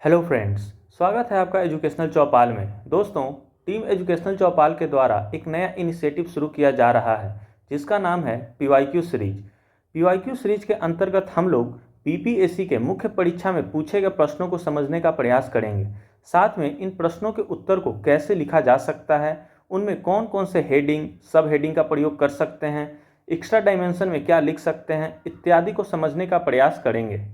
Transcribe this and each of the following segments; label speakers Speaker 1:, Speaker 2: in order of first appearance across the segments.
Speaker 1: Hello friends, स्वागत है आपका एजुकेशनल चौपाल में। दोस्तों, टीम एजुकेशनल चौपाल के द्वारा एक नया इनिशिएटिव शुरू किया जा रहा है जिसका नाम है पीवाईक्यू सीरीज। पीवाईक्यू सीरीज के अंतर्गत हम लोग पीपीएससी के मुख्य परीक्षा में पूछे गए प्रश्नों को समझने का प्रयास करेंगे। साथ में इन प्रश्नों के उत्तर को कैसे लिखा जा सकता है, उनमें कौन कौन से हेडिंग, सब हेडिंग का प्रयोग कर सकते हैं, एक्स्ट्रा डायमेंशन में क्या लिख सकते हैं इत्यादि को समझने का प्रयास करेंगे।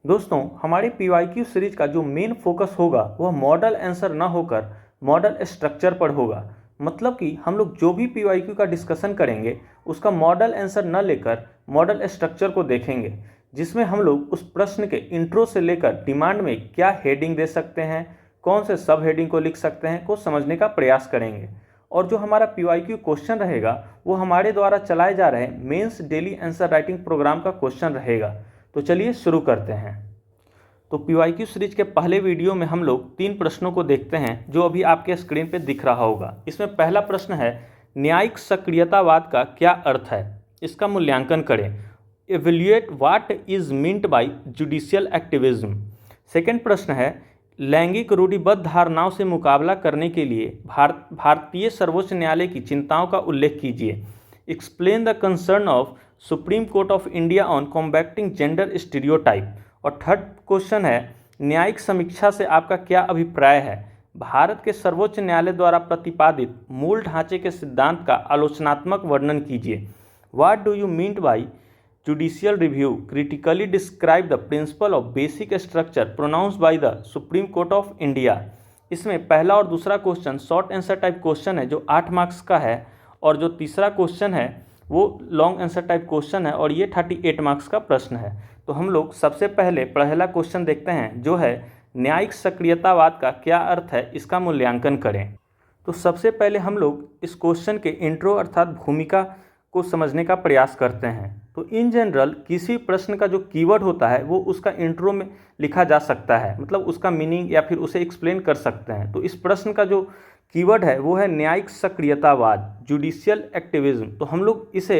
Speaker 1: दोस्तों, हमारी पीवाईक्यू सीरीज का जो मेन फोकस होगा वह मॉडल आंसर ना होकर मॉडल स्ट्रक्चर पर होगा। मतलब कि हम लोग जो भी पीवाईक्यू का डिस्कशन करेंगे उसका मॉडल आंसर न लेकर मॉडल स्ट्रक्चर को देखेंगे, जिसमें हम लोग उस प्रश्न के इंट्रो से लेकर डिमांड में क्या हेडिंग दे सकते हैं, कौन से सब हेडिंग को लिख सकते हैं को समझने का प्रयास करेंगे। और जो हमारा पीवाईक्यू क्वेश्चन रहेगा वो हमारे द्वारा चलाए जा रहे mains daily answer writing programme का क्वेश्चन रहेगा। तो चलिए शुरू करते हैं। तो पीवाईक्यू सीरीज के पहले वीडियो में हम लोग 3 प्रश्नों को देखते हैं जो अभी आपके स्क्रीन पे दिख रहा होगा। इसमें पहला प्रश्न है, न्यायिक सक्रियतावाद का क्या अर्थ है, इसका मूल्यांकन करें। Evaluate what is meant by judicial activism. Second प्रश्न है, लैंगिक रूढ़िबद्ध धारणाओं से मुकाबला करने के लिए भारतीय सर्वोच्च न्यायालय की चिंताओं का उल्लेख कीजिए। Explain the concern of Supreme Court of India on combating gender stereotype. और थर्ड क्वेश्चन है, न्यायिक समीक्षा से आपका क्या अभिप्राय है, भारत के सर्वोच्च न्यायालय द्वारा प्रतिपादित मूल ढांचे के सिद्धांत का आलोचनात्मक वर्णन कीजिए। What do you mean by judicial review, critically describe the principle of basic structure pronounced by the supreme Court of India. इसमें पहला और दूसरा question short answer type question है जो 8 मार्क्स का है, और जो तीसरा क्वेश्चन है वो लॉन्ग आंसर टाइप क्वेश्चन है और ये 38 मार्क्स का प्रश्न है। तो हम लोग सबसे पहले पहला क्वेश्चन देखते हैं जो है, न्यायिक सक्रियतावाद का क्या अर्थ है, इसका मूल्यांकन करें। तो सबसे पहले हम लोग इस क्वेश्चन के इंट्रो अर्थात भूमिका को समझने का प्रयास करते हैं। तो इन जनरल किसी प्रश्न का जो कीवर्ड होता है वो उसका इंट्रो में लिखा जा सकता है, मतलब उसका मीनिंग या फिर उसे एक्सप्लेन कर सकते हैं। तो इस प्रश्न का जो कीवर्ड है वो है न्यायिक सक्रियतावाद, जुडिशियल एक्टिविज्म। तो हम लोग इसे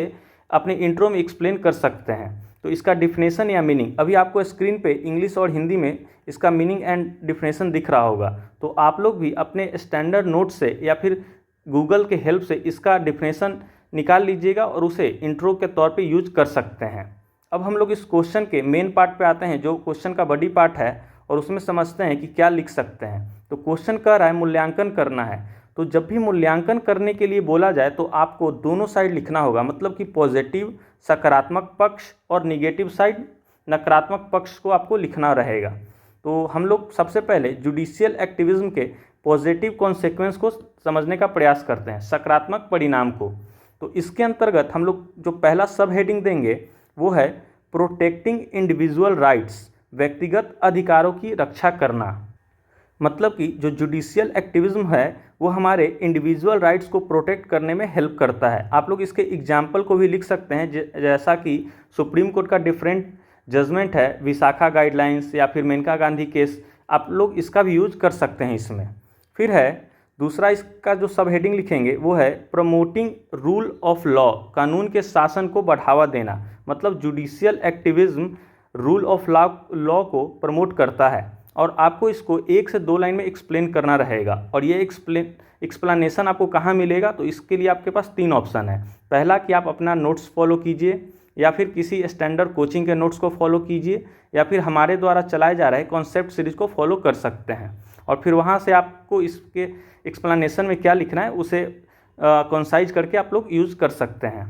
Speaker 1: अपने इंट्रो में एक्सप्लेन कर सकते हैं। तो इसका डिफिनेशन या मीनिंग अभी आपको स्क्रीन पे इंग्लिश और हिंदी में इसका मीनिंग एंड डिफिनेशन दिख रहा होगा। तो आप लोग भी अपने स्टैंडर्ड नोट से या फिर गूगल के हेल्प से इसका डिफिनेशन निकाल लीजिएगा और उसे इंट्रो के तौर पे यूज कर सकते हैं। अब हम लोग इस क्वेश्चन के मेन पार्ट पे आते हैं जो क्वेश्चन का बॉडी पार्ट है, और उसमें समझते हैं कि क्या लिख सकते हैं। तो क्वेश्चन कह रहा है मूल्यांकन करना है। तो जब भी मूल्यांकन करने के लिए बोला जाए तो आपको दोनों साइड लिखना होगा, मतलब कि पॉजिटिव सकारात्मक पक्ष और निगेटिव साइड नकारात्मक पक्ष को आपको लिखना रहेगा। तो हम लोग सबसे पहले जुडिशियल एक्टिविज्म के पॉजिटिव कॉन्सिक्वेंस को समझने का प्रयास करते हैं, सकारात्मक परिणाम को। तो इसके अंतर्गत हम लोग जो पहला सब हेडिंग देंगे वो है प्रोटेक्टिंग इंडिविजुअल राइट्स, व्यक्तिगत अधिकारों की रक्षा करना। मतलब कि जो जुडिशियल एक्टिविज्म है वो हमारे इंडिविजुअल राइट्स को प्रोटेक्ट करने में हेल्प करता है। आप लोग इसके एग्जाम्पल को भी लिख सकते हैं, जैसा कि सुप्रीम कोर्ट का डिफरेंट जजमेंट है, विशाखा गाइडलाइंस या फिर मेनका गांधी केस, आप लोग इसका भी यूज कर सकते हैं इसमें। फिर है दूसरा, इसका जो सब हेडिंग लिखेंगे वो है प्रमोटिंग रूल ऑफ लॉ, कानून के शासन को बढ़ावा देना। मतलब judicial activism rule of law को प्रमोट करता है, और आपको इसको 1 से 2 लाइन में एक्सप्लेन करना रहेगा। और ये एक्सप्लेनेशन आपको कहाँ मिलेगा, तो इसके लिए आपके पास 3 ऑप्शन है। पहला कि आप अपना नोट्स फॉलो कीजिए, या फिर किसी स्टैंडर्ड कोचिंग के नोट्स को फॉलो कीजिए, या फिर हमारे द्वारा चलाए जा रहे कॉन्सेप्ट सीरीज को फॉलो कर सकते हैं। और फिर वहाँ से आपको इसके एक्सप्लेनेशन में क्या लिखना है उसे कंसाइज करके आप लोग यूज़ कर सकते हैं।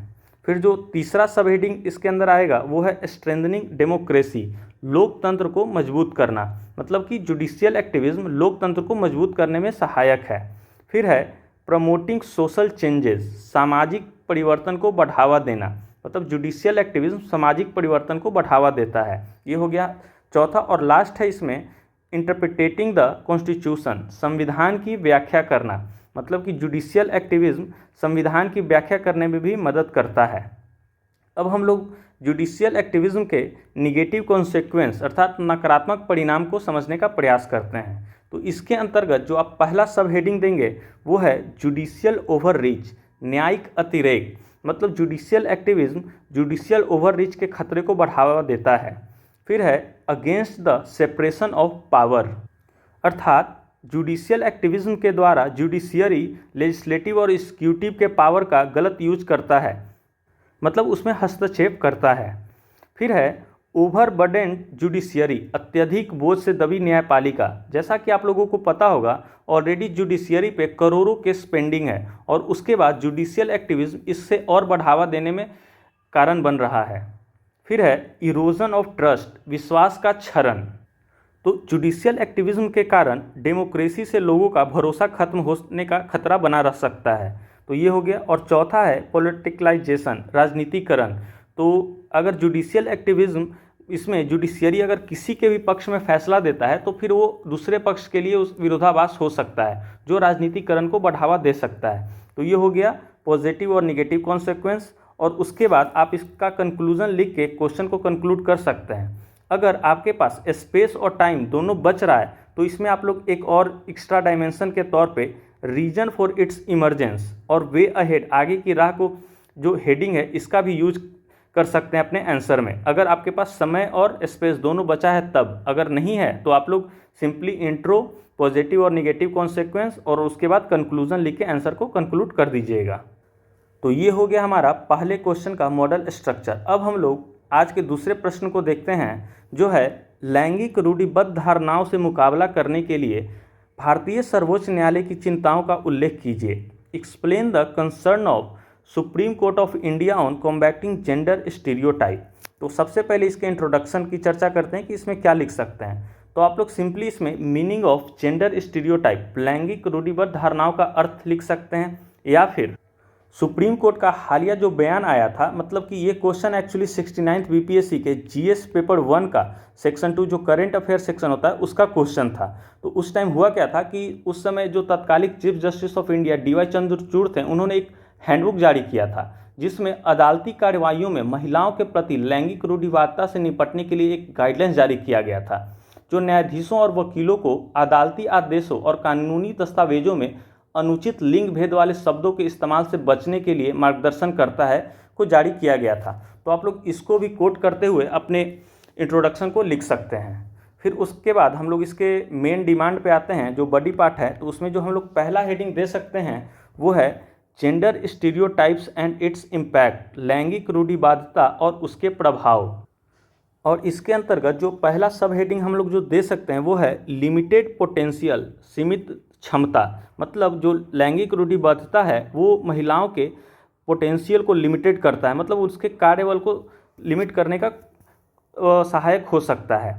Speaker 1: फिर जो तीसरा सब हेडिंग इसके अंदर आएगा वो है स्ट्रेंथनिंग डेमोक्रेसी, लोकतंत्र को मजबूत करना। मतलब कि जुडिशियल एक्टिविज्म लोकतंत्र को मजबूत करने में सहायक है। फिर है प्रमोटिंग सोशल चेंजेस, सामाजिक परिवर्तन को बढ़ावा देना। मतलब जुडिशियल एक्टिविज्म सामाजिक परिवर्तन को बढ़ावा देता है। ये हो गया चौथा। और लास्ट है इसमें इंटरप्रिटेटिंग द कॉन्स्टिट्यूशन, संविधान की व्याख्या करना। मतलब कि जुडिशियल एक्टिविज्म संविधान की व्याख्या करने में भी मदद करता है। अब हम लोग जुडिशियल एक्टिविज्म के निगेटिव कॉन्सिक्वेंस अर्थात नकारात्मक परिणाम को समझने का प्रयास करते हैं। तो इसके अंतर्गत जो आप पहला सब हेडिंग देंगे वो है जुडिशियल ओवर रीच, न्यायिक अतिरेक। मतलब judicial activism judicial over reach के खतरे को बढ़ावा देता है। फिर है against the separation of power, अर्थात जुडिशियल एक्टिविज्म के द्वारा जुडिशियरी लेजिस्लेटिव और एग्जीक्यूटिव के पावर का गलत यूज करता है, मतलब उसमें हस्तक्षेप करता है। फिर है ओवरबर्डेंड जुडिशियरी, अत्यधिक बोझ से दबी न्यायपालिका। जैसा कि आप लोगों को पता होगा ऑलरेडी जुडिशियरी पे करोड़ों केस पेंडिंग है और उसके बाद जुडिशियल एक्टिविज्म इससे और बढ़ावा देने में कारण बन रहा है। फिर है इरोजन ऑफ ट्रस्ट, विश्वास का क्षरण। तो जुडिशियल एक्टिविज्म के कारण डेमोक्रेसी से लोगों का भरोसा खत्म होने का खतरा बना रह सकता है। तो ये हो गया। और चौथा है पॉलिटिकलाइजेशन, राजनीतिकरण। तो अगर जुडिशियल एक्टिविज्म इसमें जुडिशियरी अगर किसी के भी पक्ष में फैसला देता है तो फिर वो दूसरे पक्ष के लिए उस विरोधाभास हो सकता है, जो राजनीतिकरण को बढ़ावा दे सकता है। तो ये हो गया पॉजिटिव और निगेटिव कॉन्सिक्वेंस। और उसके बाद आप इसका कंक्लूजन लिख के क्वेश्चन को कंक्लूड कर सकते हैं। अगर आपके पास स्पेस और टाइम दोनों बच रहा है तो इसमें आप लोग एक और एक्स्ट्रा डायमेंशन के तौर पे रीजन फॉर इट्स इमरजेंस और वे अहेड, आगे की राह को जो हेडिंग है इसका भी यूज कर सकते हैं अपने आंसर में। अगर आपके पास समय और स्पेस दोनों बचा है तब, अगर नहीं है तो आप लोग सिंपली इंट्रो, पॉजिटिव और निगेटिव कॉन्सिक्वेंस और उसके बाद कंक्लूजन लिख के आंसर को कंक्लूड कर दीजिएगा। तो ये हो गया हमारा पहले क्वेश्चन का मॉडल स्ट्रक्चर। अब हम लोग आज के दूसरे प्रश्न को देखते हैं, जो है लैंगिक रूढ़िबद्ध धारणाओं से मुकाबला करने के लिए भारतीय सर्वोच्च न्यायालय की चिंताओं का उल्लेख कीजिए। Explain the concern of Supreme Court of India on combating gender stereotype. तो सबसे पहले इसके इंट्रोडक्शन की चर्चा करते हैं कि इसमें क्या लिख सकते हैं। तो आप लोग सिंपली इसमें मीनिंग ऑफ जेंडर स्टीरियोटाइप, लैंगिक रूढ़िबद्ध धारणाओं का अर्थ लिख सकते हैं, या फिर सुप्रीम कोर्ट का हालिया जो बयान आया था, मतलब कि ये क्वेश्चन एक्चुअली 69th बीपीएससी के जीएस पेपर 1 का सेक्शन 2 जो करंट अफेयर सेक्शन होता है उसका क्वेश्चन था। तो उस टाइम हुआ क्या था कि उस समय जो तत्कालिक chief justice of India DY Chandrachud थे, उन्होंने एक हैंडबुक जारी किया था जिसमें अदालती कार्रवाइयों में महिलाओं के प्रति लैंगिक रूढ़िवादिता से निपटने के लिए एक गाइडलाइंस जारी किया गया था, जो न्यायाधीशों और वकीलों को अदालती आदेशों और कानूनी दस्तावेजों में अनुचित लिंग भेद वाले शब्दों के इस्तेमाल से बचने के लिए मार्गदर्शन करता है, को जारी किया गया था। तो आप लोग इसको भी कोट करते हुए अपने इंट्रोडक्शन को लिख सकते हैं। फिर उसके बाद हम लोग इसके मेन डिमांड पे आते हैं, जो बॉडी पार्ट है। तो उसमें जो हम लोग पहला हेडिंग दे सकते हैं वो है gender stereotypes and its impact, लैंगिक रूढ़िवादिता और उसके प्रभाव। और इसके अंतर्गत जो पहला सब हेडिंग हम लोग जो दे सकते हैं वो है लिमिटेड पोटेंशियल, सीमित क्षमता। मतलब जो लैंगिक रूढ़िबद्धता है वो महिलाओं के पोटेंशियल को लिमिटेड करता है, मतलब उसके कार्यबल को लिमिट करने का सहायक हो सकता है,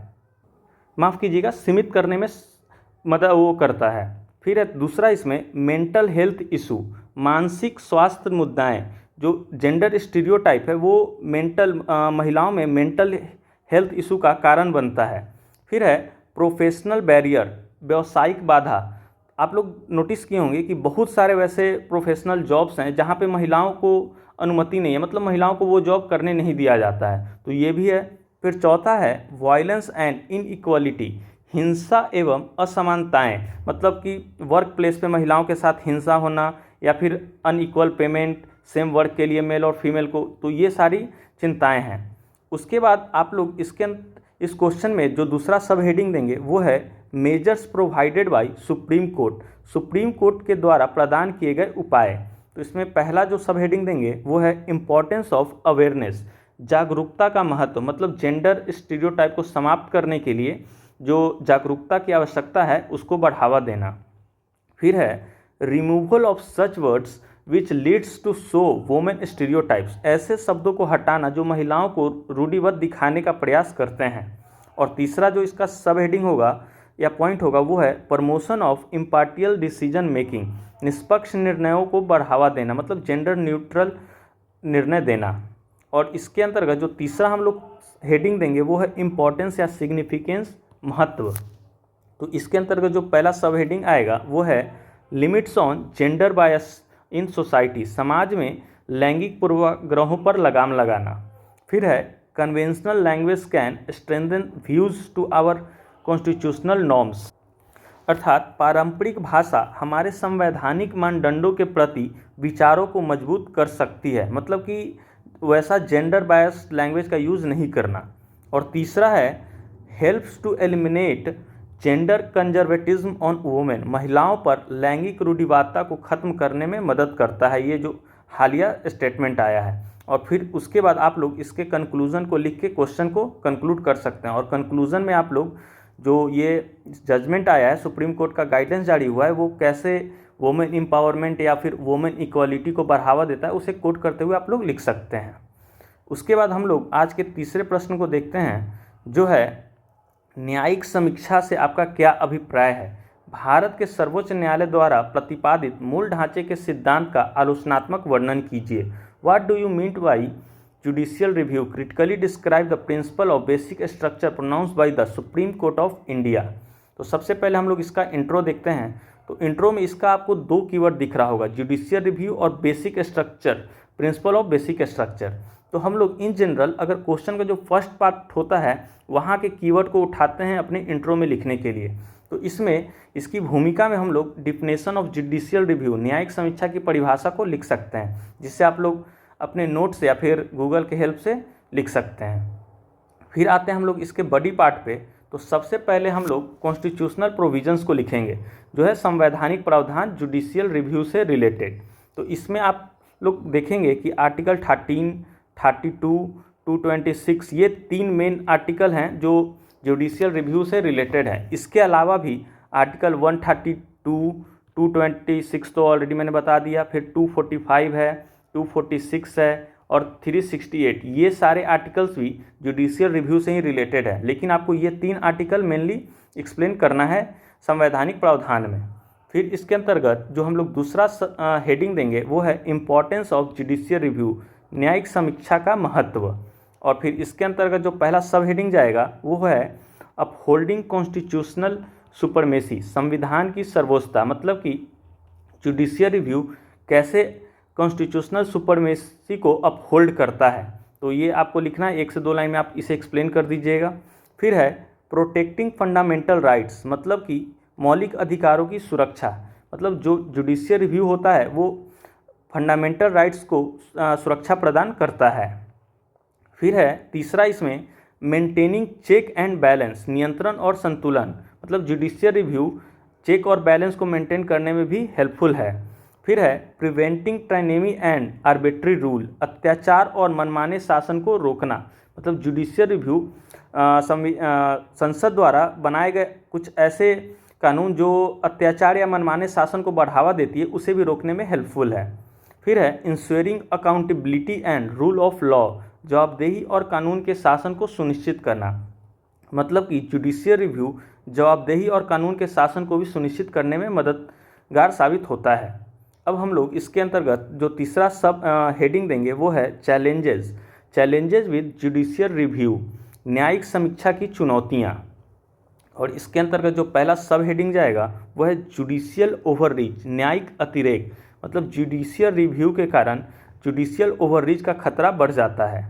Speaker 1: माफ़ कीजिएगा, सीमित करने में मदद वो करता है। फिर है दूसरा इसमें मेंटल हेल्थ इशू, मानसिक स्वास्थ्य मुद्दाएं। जो जेंडर स्टीरियोटाइप है वो महिलाओं में मेंटल हेल्थ इशू का कारण बनता है। फिर है प्रोफेशनल बैरियर, व्यावसायिक बाधा। आप लोग नोटिस किए होंगे कि बहुत सारे वैसे प्रोफेशनल जॉब्स हैं जहाँ पे महिलाओं को अनुमति नहीं है, मतलब महिलाओं को वो जॉब करने नहीं दिया जाता है, तो ये भी है। फिर चौथा है वायलेंस एंड इनइक्वालिटी, हिंसा एवं असमानताएं, मतलब कि वर्क प्लेस पे महिलाओं के साथ हिंसा होना या फिर अनइक्वल पेमेंट सेम वर्क के लिए मेल और फीमेल को, तो ये सारी चिंताएं हैं। उसके बाद आप लोग इस क्वेश्चन में जो दूसरा सब हेडिंग देंगे वो है measures provided by supreme court, supreme court के द्वारा प्रदान किए गए उपाय। तो इसमें पहला जो सब हेडिंग देंगे वो है इम्पॉर्टेंस ऑफ अवेयरनेस, जागरूकता का महत्व, मतलब जेंडर स्टीरियोटाइप को समाप्त करने के लिए जो जागरूकता की आवश्यकता है उसको बढ़ावा देना। फिर है removal of such words which leads to show women stereotypes, ऐसे शब्दों को हटाना जो महिलाओं को रूढ़िबद्ध दिखाने का प्रयास करते हैं। और तीसरा जो इसका सब हेडिंग होगा या पॉइंट होगा वो है प्रमोशन ऑफ इम्पार्टियल डिसीजन मेकिंग, निष्पक्ष निर्णयों को बढ़ावा देना, मतलब जेंडर न्यूट्रल निर्णय देना। और इसके अंतर्गत जो तीसरा हम लोग हेडिंग देंगे वो है इम्पोर्टेंस या सिग्निफिकेंस, महत्व। तो इसके अंतर्गत जो पहला सब हेडिंग आएगा वो है limits on gender bias in society, समाज में लैंगिक पूर्वाग्रहों पर लगाम लगाना। फिर है conventional language can strengthen views to our constitutional norms, अर्थात पारंपरिक भाषा हमारे संवैधानिक मानदंडों के प्रति विचारों को मजबूत कर सकती है, मतलब कि वैसा जेंडर बायस लैंग्वेज का यूज़ नहीं करना। और तीसरा है helps to eliminate gender conservatism on women, महिलाओं पर लैंगिक रूढ़िवादिता को खत्म करने में मदद करता है। ये जो हालिया स्टेटमेंट आया है। और फिर उसके बाद आप लोग इसके कंक्लूजन को लिख के क्वेश्चन को कंक्लूड कर सकते हैं। और कंक्लूजन में आप लोग जो ये जजमेंट आया है, सुप्रीम कोर्ट का गाइडेंस जारी हुआ है, वो कैसे वुमेन एम्पावरमेंट या फिर वुमेन इक्वालिटी को बढ़ावा देता है, उसे कोट करते हुए आप लोग लिख सकते हैं। उसके बाद हम लोग आज के तीसरे प्रश्न को देखते हैं, जो है न्यायिक समीक्षा से आपका क्या अभिप्राय है। भारत के सर्वोच्च न्यायालय द्वारा प्रतिपादित मूल ढांचे के सिद्धांत का आलोचनात्मक वर्णन कीजिए। What do you mean by judicial review? Critically describe the principle of basic structure pronounced by the supreme Court of India. तो सबसे पहले हम लोग इसका इंट्रो देखते हैं। तो इंट्रो में इसका आपको दो कीवर्ड दिख रहा होगा, जुडिशियल रिव्यू और basic structure, principle of basic structure. तो हम लोग इन जनरल अगर क्वेश्चन का जो फर्स्ट पार्ट होता है वहाँ के कीवर्ड को उठाते हैं अपने इंट्रो में लिखने के लिए। तो इसमें इसकी भूमिका में हम लोग डिफिनेशन ऑफ जुडिशियल रिव्यू, न्यायिक समीक्षा की परिभाषा को लिख सकते हैं, जिससे आप लोग अपने नोट्स या फिर गूगल के हेल्प से लिख सकते हैं। फिर आते हैं हम लोग इसके बॉडी पार्ट पे। तो सबसे पहले हम लोग कॉन्स्टिट्यूशनल प्रोविजंस को लिखेंगे, जो है संवैधानिक प्रावधान जुडिशियल रिव्यू से रिलेटेड। तो इसमें आप लोग देखेंगे कि आर्टिकल 13, 32, 226 ये 3 मेन आर्टिकल हैं जो जुडिशियल रिव्यू से रिलेटेड है। इसके अलावा भी आर्टिकल 132, 226 तो ऑलरेडी मैंने बता दिया, फिर 245 है, 246 है और 368, ये सारे आर्टिकल्स भी जुडिशियल रिव्यू से ही रिलेटेड है। लेकिन आपको ये 3 आर्टिकल मेनली एक्सप्लेन करना है संवैधानिक प्रावधान में। फिर इसके अंतर्गत जो हम लोग दूसरा हेडिंग देंगे वो है इम्पॉर्टेंस ऑफ जुडिशियल रिव्यू, न्यायिक समीक्षा का महत्व। और फिर इसके अंतर्गत जो पहला सब हेडिंग जाएगा वो है अपहोल्डिंग कॉन्स्टिट्यूशनल सुपरमेसी, संविधान की सर्वोच्चता, मतलब कि जुडिशियल रिव्यू कैसे कॉन्स्टिट्यूशनल सुपरमेसी को अपहोल्ड करता है। तो ये आपको लिखना है, 1 से 2 लाइन में आप इसे एक्सप्लेन कर दीजिएगा। फिर है प्रोटेक्टिंग फंडामेंटल राइट्स, मतलब कि मौलिक अधिकारों की सुरक्षा, मतलब जो जुडिशियल रिव्यू होता है वो फंडामेंटल राइट्स को सुरक्षा प्रदान करता है। फिर है तीसरा इसमें मेंटेनिंग चेक एंड बैलेंस, नियंत्रण और संतुलन, मतलब जुडिशियल रिव्यू चेक और बैलेंस को मेंटेन करने में भी हेल्पफुल है। फिर है प्रिवेंटिंग टाइनेमी एंड आर्बिट्री रूल, अत्याचार और मनमाने शासन को रोकना, मतलब जुडिशियल रिव्यू संसद द्वारा बनाए गए कुछ ऐसे कानून जो अत्याचार या मनमाने शासन को बढ़ावा देती है उसे भी रोकने में हेल्पफुल है। फिर है ensuring accountability and rule of law, जवाबदेही और कानून के शासन को सुनिश्चित करना, मतलब कि जुडिशियल रिव्यू जवाबदेही और कानून के शासन को भी सुनिश्चित करने में मददगार साबित होता है। अब हम लोग इसके अंतर्गत जो तीसरा सब हेडिंग देंगे वो है चैलेंजेस विद जुडिशियल रिव्यू, न्यायिक समीक्षा की चुनौतियाँ। और इसके अंतर्गत जो पहला सब हेडिंग जाएगा वो है जुडिशियल ओवररीच, न्यायिक अतिरेक, मतलब जुडिशियल रिव्यू के कारण जुडिशियल ओवररीच का खतरा बढ़ जाता है।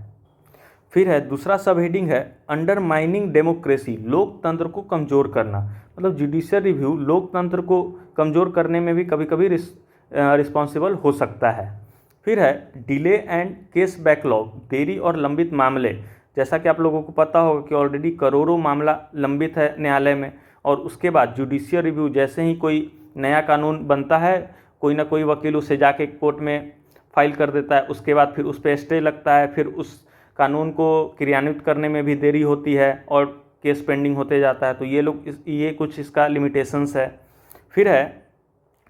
Speaker 1: फिर है दूसरा सब हेडिंग है अंडरमाइनिंग डेमोक्रेसी, लोकतंत्र को कमज़ोर करना, मतलब जुडिशियल रिव्यू लोकतंत्र को कमज़ोर करने में भी कभी कभी रिस्पॉन्सिबल हो सकता है। फिर है डिले एंड केस बैकलॉग, देरी और लंबित मामले, जैसा कि आप लोगों को पता होगा कि ऑलरेडी करोड़ों मामला लंबित है न्यायालय में, और उसके बाद जुडिशियल रिव्यू जैसे ही कोई नया कानून बनता है कोई ना कोई वकील उसे जाके कोर्ट में फाइल कर देता है, उसके बाद फिर उस पर स्टे लगता है, फिर उस कानून को क्रियान्वित करने में भी देरी होती है और केस पेंडिंग होते जाता है। तो ये कुछ इसका लिमिटेशंस है। फिर है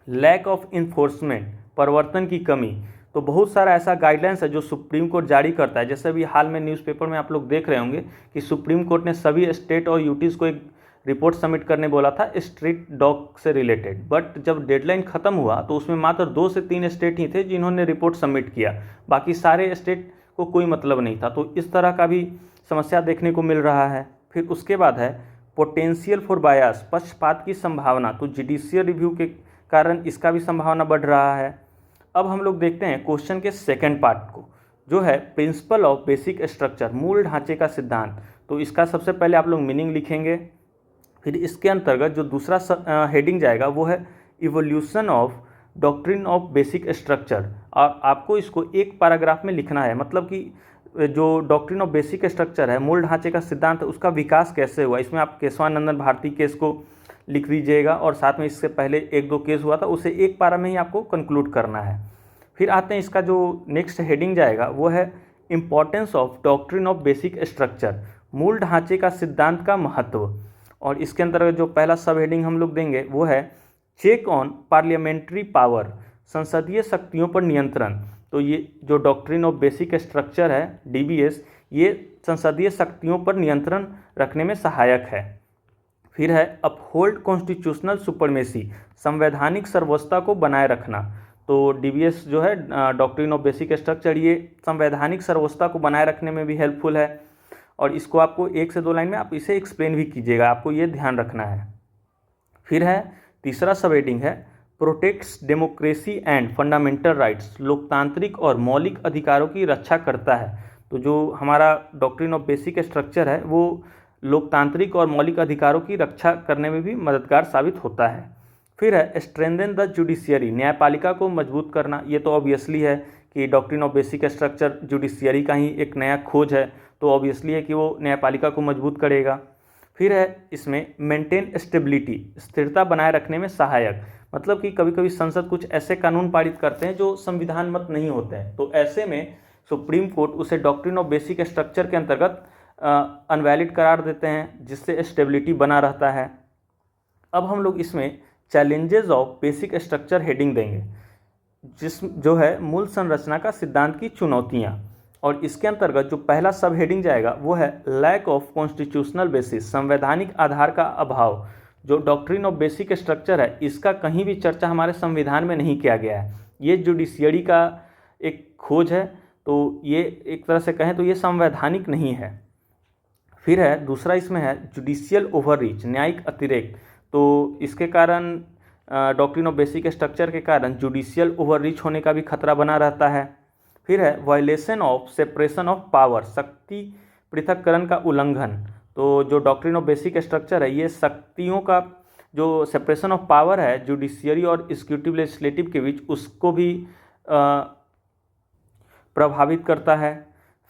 Speaker 1: लैक ऑफ इन्फोर्समेंट, प्रवर्तन की कमी, तो बहुत सारा ऐसा गाइडलाइंस है जो सुप्रीम कोर्ट जारी करता है। जैसे अभी हाल में न्यूज़पेपर में आप लोग देख रहे होंगे कि सुप्रीम कोर्ट ने सभी स्टेट और यूटीज़ को एक रिपोर्ट सबमिट करने बोला था स्ट्रीट डॉग से रिलेटेड, बट जब डेडलाइन ख़त्म हुआ तो उसमें मात्र 2 से 3 स्टेट ही थे जिन्होंने रिपोर्ट सबमिट किया, बाकी सारे स्टेट को कोई मतलब नहीं था। तो इस तरह का भी समस्या देखने को मिल रहा है। फिर उसके बाद है पोटेंशियल फॉर बायस, पक्षपात की संभावना, तो जुडिशियल रिव्यू के कारण इसका भी संभावना बढ़ रहा है। अब हम लोग देखते हैं क्वेश्चन के सेकंड पार्ट को, जो है प्रिंसिपल ऑफ बेसिक स्ट्रक्चर, मूल ढांचे का सिद्धांत। तो इसका सबसे पहले आप लोग मीनिंग लिखेंगे। फिर इसके अंतर्गत जो दूसरा हेडिंग जाएगा वो है evolution of doctrine of basic structure, और आपको इसको एक पैराग्राफ में लिखना है, मतलब कि जो डॉक्ट्रिन ऑफ बेसिक स्ट्रक्चर है, मूल ढांचे का सिद्धांत, उसका विकास कैसे हुआ, इसमें आप केशवानंदन भारती केस को लिख दीजिएगा और साथ में इससे पहले 1-2 केस हुआ था उसे एक पारा में ही आपको कंक्लूड करना है। फिर आते हैं इसका जो नेक्स्ट हेडिंग जाएगा वो है importance of doctrine of basic structure, मूल ढांचे का सिद्धांत का महत्व। और इसके अंतर्गत जो पहला सब हेडिंग हम लोग देंगे वो है चेक ऑन पार्लियामेंट्री पावर, संसदीय शक्तियों पर नियंत्रण। तो ये जो डॉक्ट्रिन ऑफ बेसिक स्ट्रक्चर है डीबीएस, ये संसदीय शक्तियों पर नियंत्रण रखने में सहायक है। फिर है अपहोल्ड कॉन्स्टिट्यूशनल सुपरमेसी, संवैधानिक सर्वोच्चता को बनाए रखना। तो डीबीएस जो है डॉक्ट्रिन ऑफ बेसिक स्ट्रक्चर, ये संवैधानिक सर्वोच्चता को बनाए रखने में भी हेल्पफुल है और इसको आपको 1 से 2 लाइन में आप इसे एक्सप्लेन भी कीजिएगा, आपको ये ध्यान रखना है। फिर है तीसरा सब हेडिंग है protects democracy and fundamental rights, लोकतांत्रिक और मौलिक अधिकारों की रक्षा करता है। तो जो हमारा डॉक्ट्रिन ऑफ बेसिक स्ट्रक्चर है वो लोकतांत्रिक और मौलिक अधिकारों की रक्षा करने में भी मददगार साबित होता है। फिर है स्ट्रेंथन द जुडिशियरी, न्यायपालिका को मजबूत करना। ये तो ऑब्वियसली है कि doctrine of basic structure judiciary का ही एक नया खोज है, तो ऑब्वियसली है कि वो न्यायपालिका को मजबूत करेगा। फिर है इसमें मेंटेन स्टेबिलिटी, स्थिरता बनाए रखने में सहायक। मतलब कि कभी कभी संसद कुछ ऐसे कानून पारित करते हैं जो संविधान मत नहीं होते हैं, तो ऐसे में सुप्रीम कोर्ट उसे डॉक्ट्रिन ऑफ बेसिक स्ट्रक्चर के अंतर्गत अनवैलिड करार देते हैं, जिससे स्टेबिलिटी बना रहता है। अब हम लोग इसमें challenges of basic structure heading देंगे, जो है मूल संरचना का सिद्धांत की चुनौतियाँ। और इसके अंतर्गत जो पहला सब हेडिंग जाएगा वो है लैक ऑफ कॉन्स्टिट्यूशनल बेसिस, संवैधानिक आधार का अभाव। जो डॉक्ट्रिन ऑफ बेसिक स्ट्रक्चर है इसका कहीं भी चर्चा हमारे संविधान में नहीं किया गया है, ये जुडिशियरी का एक खोज है, तो ये एक तरह से कहें तो ये संवैधानिक नहीं है। फिर है दूसरा इसमें है जुडिशियल ओवररीच, न्यायिक अतिरेक। तो इसके कारण डॉक्ट्रिन ऑफ बेसिक स्ट्रक्चर के कारण जुडिशियल ओवररीच होने का भी खतरा बना रहता है। फिर है violation of separation of power, शक्ति पृथक्करण का उल्लंघन। तो जो डॉक्ट्रिन ऑफ बेसिक स्ट्रक्चर है ये शक्तियों का जो सेपरेशन ऑफ पावर है जुडिशियरी और एग्जीक्यूटिव लेजिस्लेटिव के बीच, उसको भी प्रभावित करता है।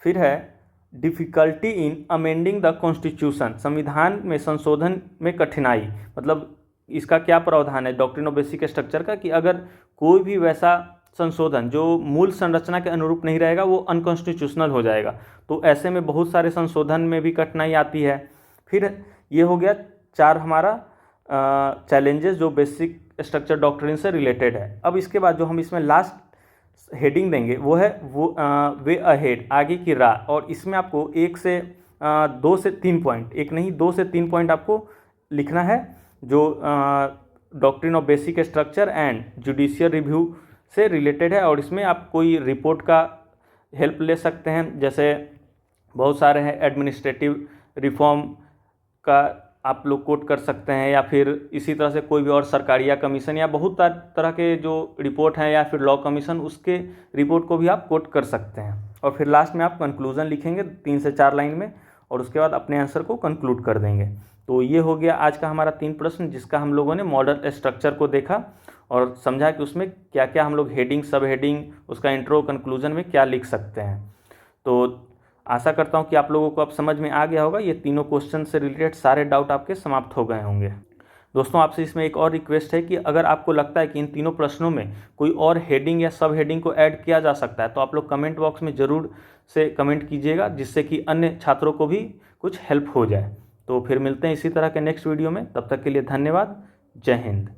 Speaker 1: फिर है difficulty in amending the constitution, संविधान में संशोधन में कठिनाई। मतलब इसका क्या प्रावधान है डॉक्ट्रिन ऑफ बेसिक स्ट्रक्चर का कि अगर कोई भी वैसा संशोधन जो मूल संरचना के अनुरूप नहीं रहेगा वो अनकॉन्स्टिट्यूशनल हो जाएगा, तो ऐसे में बहुत सारे संशोधन में भी कठिनाई आती है। फिर ये हो गया 4 हमारा चैलेंजेस जो बेसिक स्ट्रक्चर डॉक्ट्रिन से रिलेटेड है। अब इसके बाद जो हम इसमें लास्ट हेडिंग देंगे वो है वे अहेड, आगे की राह। और इसमें आपको 2 से 3 पॉइंट, एक नहीं 2 से 3 पॉइंट आपको लिखना है जो doctrine of basic structure and judicial review से रिलेटेड है। और इसमें आप कोई रिपोर्ट का हेल्प ले सकते हैं, जैसे बहुत सारे हैं, एडमिनिस्ट्रेटिव रिफॉर्म का आप लोग कोट कर सकते हैं, या फिर इसी तरह से कोई भी और सरकारी या कमीशन या बहुत तरह के जो रिपोर्ट हैं, या फिर लॉ कमीशन, उसके रिपोर्ट को भी आप कोट कर सकते हैं। और फिर लास्ट में आप कंक्लूजन लिखेंगे 3 से 4 लाइन में, और उसके बाद अपने आंसर को कंक्लूड कर देंगे। तो ये हो गया आज का हमारा 3 प्रश्न, जिसका हम लोगों ने मॉडल स्ट्रक्चर को देखा और समझा कि उसमें क्या क्या हम लोग हेडिंग, सब हेडिंग, उसका इंट्रो, कंक्लूजन में क्या लिख सकते हैं। तो आशा करता हूं कि आप लोगों को अब समझ में आ गया होगा। ये तीनों क्वेश्चन से रिलेटेड सारे डाउट आपके समाप्त हो गए होंगे। दोस्तों, आपसे इसमें एक और रिक्वेस्ट है कि अगर आपको लगता है कि इन तीनों प्रश्नों में कोई और हेडिंग या सब हेडिंग को ऐड किया जा सकता है, तो आप लोग कमेंट बॉक्स में ज़रूर से कमेंट कीजिएगा, जिससे कि अन्य छात्रों को भी कुछ हेल्प हो जाए। तो फिर मिलते हैं इसी तरह के नेक्स्ट वीडियो में, तब तक के लिए धन्यवाद। जय हिंद।